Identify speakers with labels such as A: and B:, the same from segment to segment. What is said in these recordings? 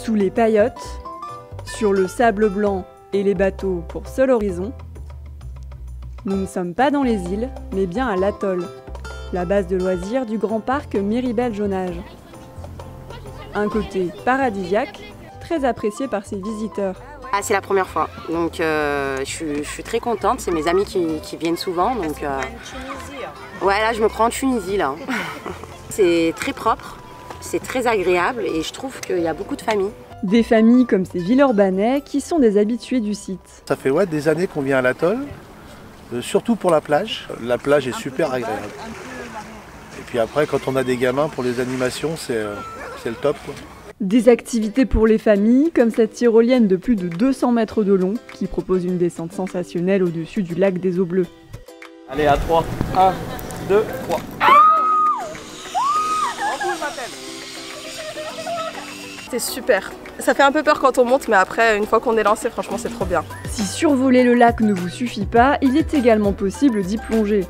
A: Sous les paillotes, sur le sable blanc et les bateaux pour seul horizon, nous ne sommes pas dans les îles, mais bien à l'atoll, la base de loisirs du grand parc Miribel-Jonage. Un côté paradisiaque, très apprécié par ses visiteurs.
B: Ah, c'est la première fois, donc je suis très contente, c'est mes amis qui viennent souvent. Donc, ouais, là je me crois en Tunisie là. C'est très propre, c'est très agréable et je trouve qu'il y a beaucoup de familles.
A: Des familles comme ces Villeurbanais qui sont des habitués du site.
C: Ça fait des années qu'on vient à l'atoll, surtout pour la plage. La plage est super agréable. Et puis après, quand on a des gamins pour les animations, c'est le top, quoi.
A: Des activités pour les familles, comme cette tyrolienne de plus de 200 mètres de long, qui propose une descente sensationnelle au-dessus du lac des Eaux Bleues.
D: Allez, à 3. 1, 2, 3.
E: C'est super. Ça fait un peu peur quand on monte, mais après, une fois qu'on est lancé, franchement, c'est trop bien.
A: Si survoler le lac ne vous suffit pas, il est également possible d'y plonger.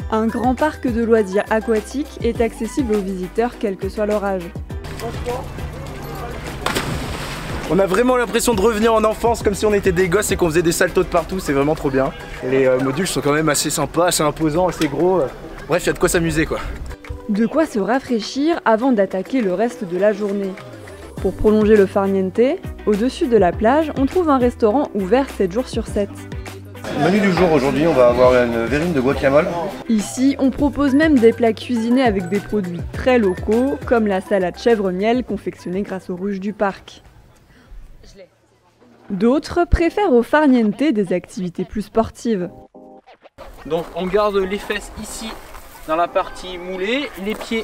A: Un grand parc de loisirs aquatiques est accessible aux visiteurs quel que soit leur âge.
D: On a vraiment l'impression de revenir en enfance comme si on était des gosses et qu'on faisait des saltos de partout, c'est vraiment trop bien. Et les modules sont quand même assez sympas, assez imposants, assez gros. Bref, il y a de quoi s'amuser quoi.
A: De quoi se rafraîchir avant d'attaquer le reste de la journée. Pour prolonger le farniente, au-dessus de la plage, on trouve un restaurant ouvert 7 jours sur 7.
F: Menu du jour, aujourd'hui on va avoir une verrine de guacamole.
A: Ici, on propose même des plats cuisinés avec des produits très locaux, comme la salade chèvre-miel confectionnée grâce aux ruches du parc. D'autres préfèrent au farniente des activités plus sportives.
G: Donc on garde les fesses ici dans la partie moulée, les pieds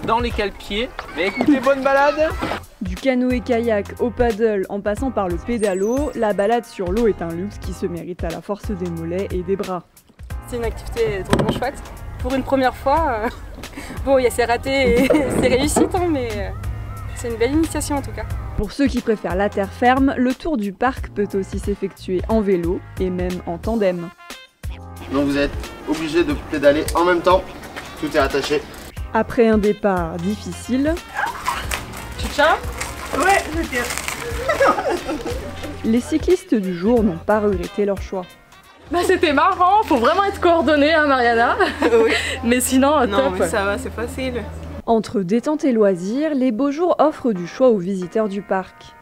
G: dans les cale-pieds. Mais écoutez, bonne balade!
A: Du canoë-kayak au paddle en passant par le pédalo, la balade sur l'eau est un luxe qui se mérite à la force des mollets et des bras.
E: C'est une activité vraiment chouette. Pour une première fois, bon, c'est raté et c'est réussite, hein, mais c'est une belle initiation en tout cas.
A: Pour ceux qui préfèrent la terre ferme, le tour du parc peut aussi s'effectuer en vélo et même en tandem.
F: Donc vous êtes obligé de pédaler en même temps, tout est attaché.
A: Après un départ difficile,
E: Tu tiens? Ouais, je tiens.
A: les cyclistes du jour n'ont pas regretté leur choix.
E: Bah c'était marrant, faut vraiment être coordonné, hein Mariana. Oui. Mais sinon, top.
H: Non mais ça va, c'est facile.
A: Entre détente et loisirs, les beaux jours offrent du choix aux visiteurs du parc.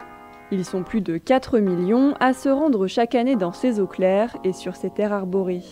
A: Ils sont plus de 4 millions à se rendre chaque année dans ces eaux claires et sur ces terres arborées.